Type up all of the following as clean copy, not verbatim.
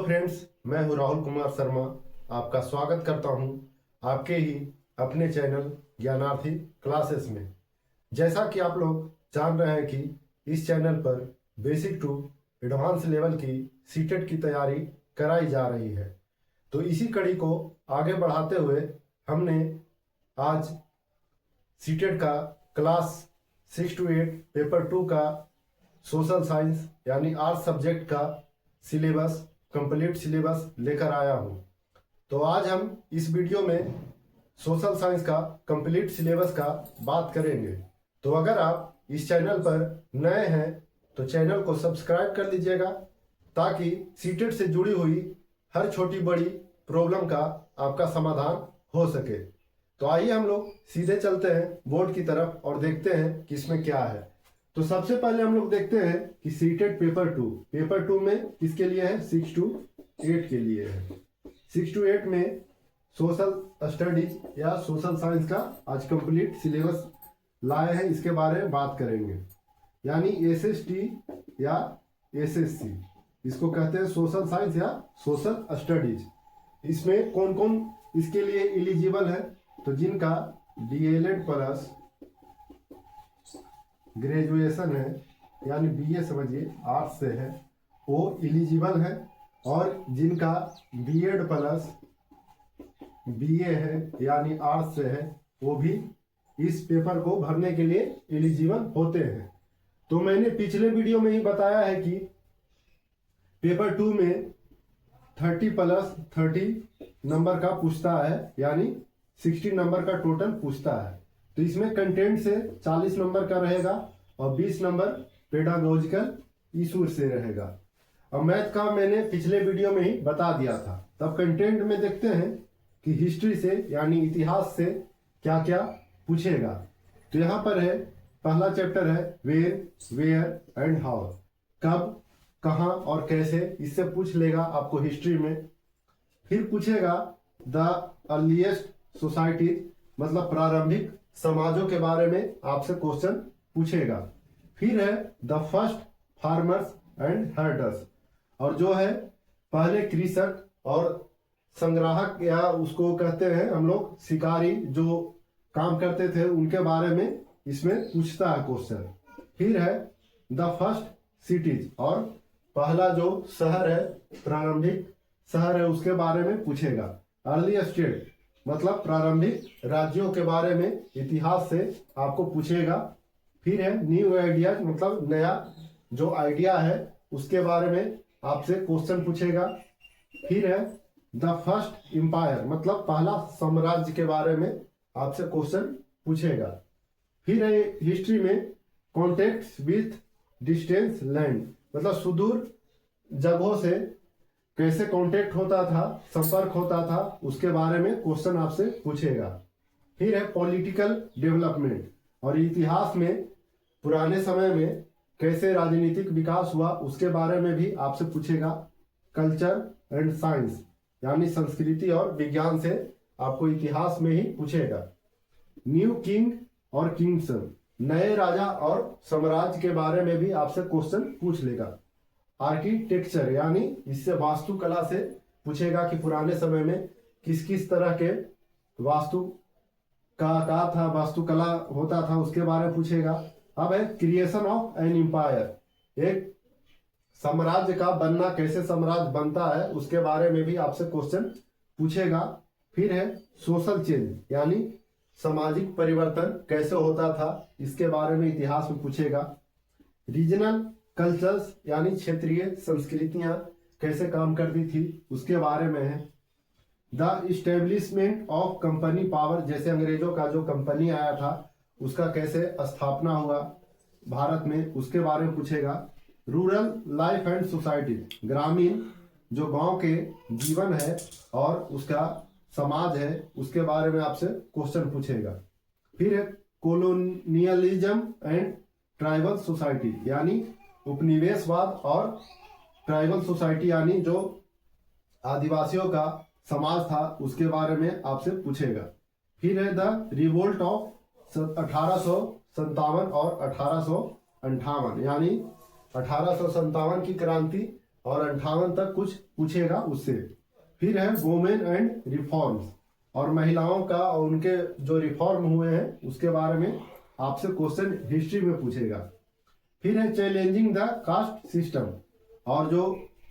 Friends, मैं हूं राहुल कुमार शर्मा। आपका स्वागत करता हूं आपके ही अपने चैनल ज्ञानार्थी क्लासेस में। जैसा कि आप लोग जान रहे हैं कि इस चैनल पर बेसिक टू एडवांस लेवल की सीटेट की तैयारी कराई जा रही है। तो इसी कड़ी को आगे बढ़ाते हुए हमने आज सीटेट का क्लास 6 to 8 पेपर 2 का सोशल साइंस यानी आर्ट्स सब्जेक्ट का सिलेबस कंप्लीट सिलेबस लेकर आया हूं। तो आज हम इस वीडियो में सोशल साइंस का कंप्लीट सिलेबस का बात करेंगे। तो अगर आप इस चैनल पर नए हैं तो चैनल को सब्सक्राइब कर लीजिएगा, ताकि सीटेट से जुड़ी हुई हर छोटी बड़ी प्रॉब्लम का आपका समाधान हो सके। तो आइए हम लोग सीधे चलते हैं बोर्ड की तरफ और देखते हैं कि इसमें क्या है। तो सबसे पहले हम लोग देखते हैं कि सीटेट पेपर 2 में किसके लिए है? 6 to 8 के लिए है। 6 to 8 में सोशल स्टडीज या सोशल साइंस का आज कंप्लीट सिलेबस लाए हैं, इसके बारे में बात करेंगे। यानी एसएसटी या एसएससी, इसको कहते हैं सोशल साइंस या सोशल स्टडीज। इसमें कौन कौन इसके लिए एलिजिबल है? तो जिनका डीएलएड प्लस ग्रेजुएशन है, यानी बीए समझिए आर्ट्स से है, वो एलिजिबल है। और जिनका बीएड प्लस बीए है यानी आर्ट्स से है, वो भी इस पेपर को भरने के लिए एलिजिबल होते हैं। तो मैंने पिछले वीडियो में ही बताया है कि पेपर 2 में 30 + 30 नंबर का पूछता है, यानी 60 नंबर का टोटल पूछता है। तो इसमें कंटेंट से 40 नंबर का रहेगा और 20 नंबर पेडागोजिकल इशू से रहेगा। अब मैथ का मैंने पिछले वीडियो में ही बता दिया था। तब कंटेंट में देखते हैं कि हिस्ट्री से यानी इतिहास से क्या क्या पूछेगा। तो यहाँ पर है, पहला चैप्टर है वेयर एंड हाउ, कब, कहाँ और कैसे, इससे पूछ लेगा आपको हिस्ट्री में। फिर पूछेगा द अर्लीस्ट सोसाइटी, मतलब प्रारंभिक समाजों के बारे में आपसे क्वेश्चन पूछेगा। फिर है the first farmers and herders, और जो है पहले कृषक और संग्राहक, या उसको कहते हैं हम लोग शिकारी, जो काम करते थे, उनके बारे में इसमें पूछता है क्वेश्चन। फिर है द फर्स्ट सिटीज, और पहला जो शहर है, प्रारंभिक शहर है, उसके बारे में पूछेगा। अर्ली स्टेट, मतलब प्रारंभिक राज्यों के बारे में इतिहास से आपको पूछेगा। फिर है न्यू आइडियाज, मतलब नया जो आइडिया है उसके बारे में आपसे क्वेश्चन पूछेगा। फिर है द फर्स्ट एम्पायर, मतलब पहला साम्राज्य के बारे में आपसे क्वेश्चन पूछेगा। फिर है हिस्ट्री में कॉन्टेक्ट विथ डिस्टेंस लैंड, मतलब सुदूर जगहों से कैसे कांटेक्ट होता था, संपर्क होता था, उसके बारे में क्वेश्चन आपसे पूछेगा। फिर है पॉलिटिकल डेवलपमेंट, और इतिहास में पुराने समय में कैसे राजनीतिक विकास हुआ उसके बारे में भी आपसे पूछेगा। कल्चर एंड साइंस, यानी संस्कृति और विज्ञान से आपको इतिहास में ही पूछेगा। न्यू किंग और किंगडम, नए राजा और साम्राज्य के बारे में भी आपसे क्वेश्चन पूछ लेगा। आर्किटेक्चर, यानी इससे वास्तुकला से पूछेगा कि पुराने समय में किस किस तरह के वास्तु का था, वास्तुकला होता था, उसके बारे में पूछेगा। अब है क्रिएशन ऑफ एन एम्पायर, एक साम्राज्य का बनना, कैसे साम्राज्य बनता है उसके बारे में भी आपसे क्वेश्चन पूछेगा। फिर है सोशल चेंज, यानी सामाजिक परिवर्तन कैसे होता था, इसके बारे में इतिहास में पूछेगा। रीजनल कल्चर्स, यानी क्षेत्रीय संस्कृतियां कैसे काम करती थी उसके बारे में है। The establishment of company power, जैसे अंग्रेजों का जो कंपनी आया था उसका कैसे स्थापना हुआ भारत में, उसके बारे में पूछेगा। रूरल लाइफ एंड सोसाइटी, ग्रामीण जो गांव के जीवन है और उसका समाज है, उसके बारे में आपसे क्वेश्चन पूछेगा। फिर है कोलोनियलिज्म एंड ट्राइबल सोसाइटी, यानी उपनिवेशवाद और ट्राइबल सोसाइटी, यानी जो आदिवासियों का समाज था, उसके बारे में आपसे पूछेगा। फिर है द रिवोल्ट ऑफ 1857 और 1858, यानी 1857 की क्रांति और 58 तक कुछ पूछेगा उससे। फिर है वुमेन एंड रिफॉर्म्स, और महिलाओं का और उनके जो रिफॉर्म हुए हैं उसके बारे में आपसे क्वेश्चन हिस्ट्री में पूछेगा। फिर है चैलेंजिंग द कास्ट सिस्टम, और जो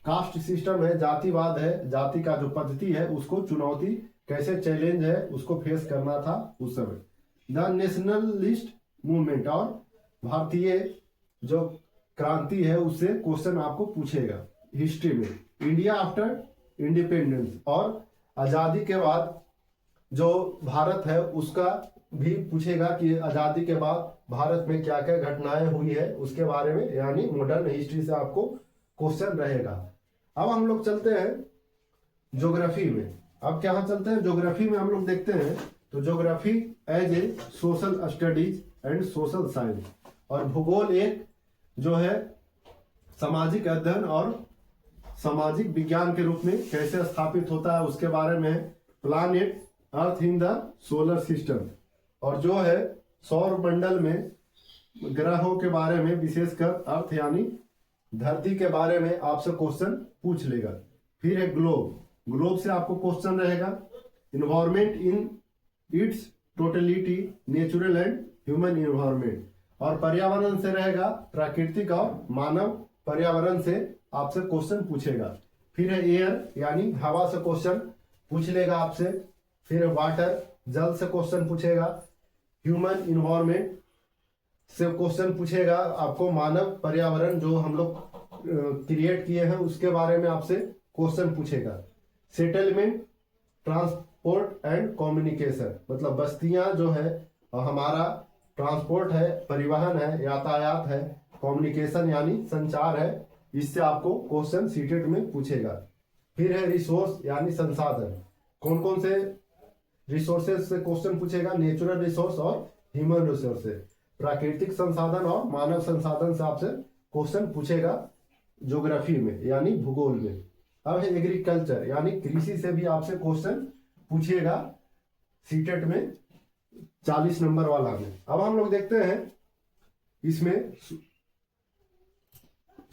कास्ट सिस्टम है, जातिवाद है, जाति का जो पद्धति है उसको चुनौती कैसे चैलेंज है उसको फेस करना था उस समय। द नेशनलिस्ट मूवमेंट, और भारतीय जो क्रांति है उससे क्वेश्चन आपको पूछेगा हिस्ट्री में। इंडिया आफ्टर इंडिपेंडेंस, और आजादी के बाद जो भारत है उसका भी पूछेगा कि आजादी के बाद भारत में क्या क्या घटनाएं हुई है उसके बारे में, यानी मॉडर्न हिस्ट्री से आपको क्वेश्चन रहेगा। अब हम लोग चलते हैं ज्योग्राफी में। अब क्या चलते हैं ज्योग्राफी में, हम लोग देखते हैं तो geography as a social studies and social science, और भूगोल एक जो है सामाजिक अध्ययन और सामाजिक विज्ञान के रूप में कैसे स्थापित होता है उसके बारे में। Planet earth in the solar system, और जो है सौर मंडल में ग्रहों के बारे में, विशेषकर अर्थ यानी धरती के बारे में आपसे क्वेश्चन पूछ लेगा। फिर है ग्लोब, ग्लोब से आपको क्वेश्चन रहेगा। Environment in its totality, natural and human environment, और पर्यावरण से रहेगा प्राकृतिक और मानव पर्यावरण से आपसे क्वेश्चन पूछेगा। फिर है एयर यानी हवा से क्वेश्चन पूछ लेगा आपसे। फिर वाटर, जल से क्वेश्चन पूछेगा। ह्यूमन इन्वायरमेंट से क्वेश्चन पूछेगा आपको, मानव पर्यावरण जो हम लोग क्रिएट किए हैं उसके बारे में आपसे क्वेश्चन पूछेगा। सेटलमेंट, ट्रांसपोर्ट एंड कम्युनिकेशन, मतलब बस्तियां जो है हमारा ट्रांसपोर्ट है, परिवहन है, यातायात है, कम्युनिकेशन यानी संचार है, इससे आपको क्वेश्चन सीटेट में पूछेगा। फिर है रिसोर्स यानी संसाधन, कौन कौन से रिसोर्सेज से क्वेश्चन पूछेगा, नेचुरल रिसोर्स और ह्यूमन रिसोर्स से, प्राकृतिक संसाधन और मानव संसाधन से आपसे क्वेश्चन पूछेगा ज्योग्राफी में यानी भूगोल में। अब है एग्रीकल्चर यानी कृषि से भी आपसे क्वेश्चन पूछेगा सीटेट में 40 नंबर वाला में। अब हम लोग देखते हैं इसमें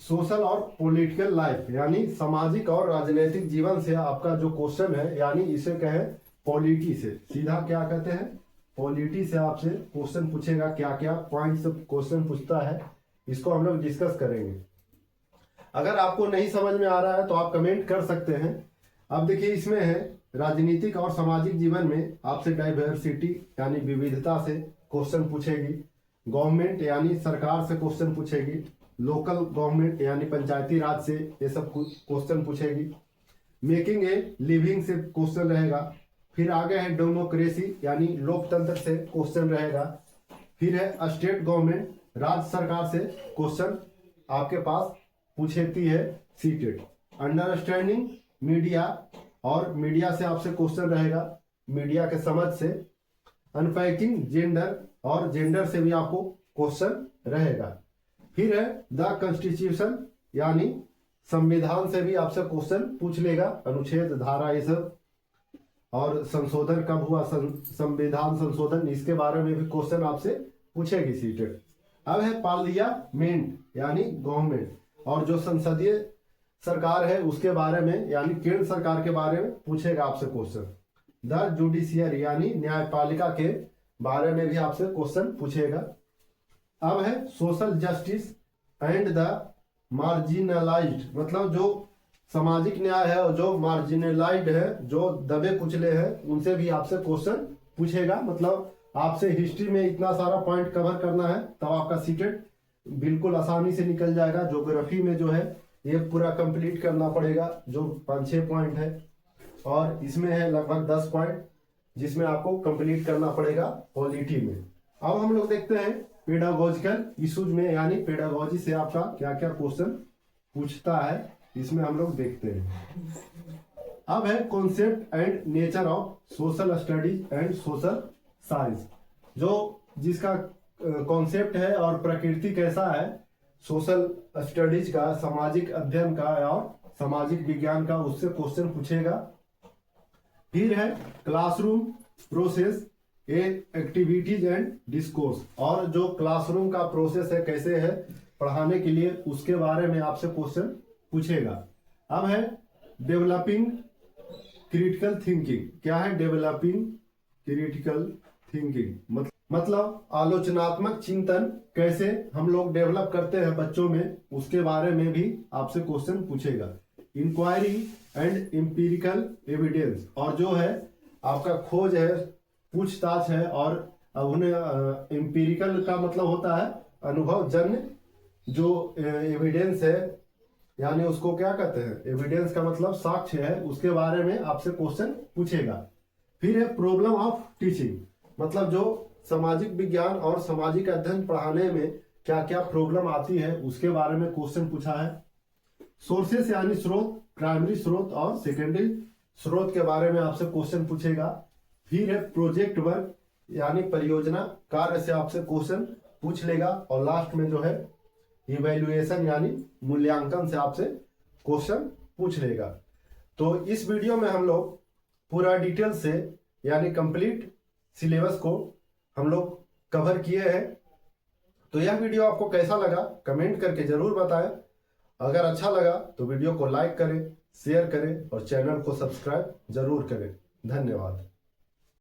सोशल और पॉलिटिकल लाइफ यानी सामाजिक और राजनीतिक जीवन से आपका जो क्वेश्चन है, यानी इसे कहें पॉलिटी से, सीधा क्या कहते हैं पॉलिटी से आपसे क्वेश्चन पूछेगा। क्या क्या पॉइंट से क्वेश्चन पूछता है इसको हम लोग डिस्कस करेंगे। अगर आपको नहीं समझ में आ रहा है तो आप कमेंट कर सकते हैं। अब देखिए इसमें है राजनीतिक और सामाजिक जीवन में आपसे डाइवर्सिटी यानी विविधता से क्वेश्चन पूछेगी। गवर्नमेंट यानी सरकार से क्वेश्चन पूछेगी। लोकल गवर्नमेंट यानी पंचायती राज से ये सब क्वेश्चन पूछेगी। मेकिंग ए लिविंग से क्वेश्चन रहेगा। फिर आगे है डेमोक्रेसी यानी लोकतंत्र से क्वेश्चन रहेगा। फिर है स्टेट गवर्नमेंट, राज्य सरकार से क्वेश्चन आपके पास पूछती है सीटेट। अंडरस्टैंडिंग मीडिया, और मीडिया से आपसे क्वेश्चन रहेगा, मीडिया के समझ से। अनपैकिंग जेंडर, और जेंडर से भी आपको क्वेश्चन रहेगा। फिर है द कॉन्स्टिट्यूशन यानी संविधान से भी आपसे क्वेश्चन पूछ लेगा, अनुच्छेद, धारा, ये सब। और संशोधन कब हुआ, संविधान संशोधन, इसके बारे में भी क्वेश्चन आपसे पूछेगी सीटेट। अब है पार्लियामेंट यानी गवर्नमेंट, और जो संसदीय सरकार है उसके बारे में यानी केंद्र सरकार के बारे में पूछेगा आपसे क्वेश्चन। द जुडिशियरी यानी न्यायपालिका के बारे में भी आपसे क्वेश्चन पूछेगा। अब है social justice and the marginalised, मतलब जो सामाजिक न्याय है और जो मार्जिनलाइज्ड है, जो दबे कुचले हैं, उनसे भी आपसे क्वेश्चन पूछेगा। मतलब आपसे हिस्ट्री में इतना सारा पॉइंट कवर करना है तब आपका सीटेट बिल्कुल आसानी से निकल जाएगा। ज्योग्राफी में जो है ये पूरा कंप्लीट करना पड़ेगा, जो 5-6 पॉइंट है, और इसमें है लगभग 10 पॉइंट जिसमें आपको कंप्लीट करना पड़ेगा पॉलिटी में। अब हम लोग देखते हैं पेडागोजिकल इश्यूज में, यानी पेडागोजी से आपका क्या क्या क्वेश्चन पूछता है, इसमें हम लोग देखते हैं। अब है concept and nature of social studies and social science, जो जिसका कॉन्सेप्ट है और प्रकृति कैसा है सोशल स्टडीज का, सामाजिक अध्ययन का और सामाजिक विज्ञान का, उससे क्वेश्चन पूछेगा। फिर है classroom process A activities and discourse, और जो क्लासरूम का प्रोसेस है कैसे है पढ़ाने के लिए, उसके बारे में आपसे क्वेश्चन पूछेगा। अब है डेवलपिंग क्रिटिकल थिंकिंग। क्या है डेवलपिंग क्रिटिकल थिंकिंग? मतलब आलोचनात्मक चिंतन कैसे हम लोग डेवलप करते हैं बच्चों में, उसके बारे में भी आपसे क्वेश्चन पूछेगा। इंक्वायरी एंड एम्पिरिकल एविडेंस, और जो है आपका खोज है, पूछताछ है, और उन्हें एम्पिरिकल का मतलब होता है अनुभव जन्य जो एविडेंस है, यानी उसको क्या कहते हैं, एविडेंस का मतलब साक्ष्य है, उसके बारे में आपसे क्वेश्चन पूछेगा। फिर है प्रॉब्लम ऑफ टीचिंग, मतलब जो सामाजिक विज्ञान और सामाजिक अध्ययन पढ़ाने में क्या क्या प्रॉब्लम आती है उसके बारे में क्वेश्चन पूछा है। सोर्सेस यानी स्रोत, प्राइमरी स्रोत और सेकेंडरी स्रोत के बारे में आपसे क्वेश्चन पूछेगा। फिर है प्रोजेक्ट वर्क यानी परियोजना कार्य से आपसे क्वेश्चन पूछ लेगा। और लास्ट में जो है इवैल्यूएशन यानी मूल्यांकन से आपसे क्वेश्चन पूछ लेगा। तो इस वीडियो में हम लोग पूरा डिटेल से यानी कंप्लीट सिलेबस को हम लोग कवर किए हैं। तो यह वीडियो आपको कैसा लगा कमेंट करके जरूर बताएं। अगर अच्छा लगा तो वीडियो को लाइक करें, शेयर करें और चैनल को सब्सक्राइब जरूर करें। धन्यवाद।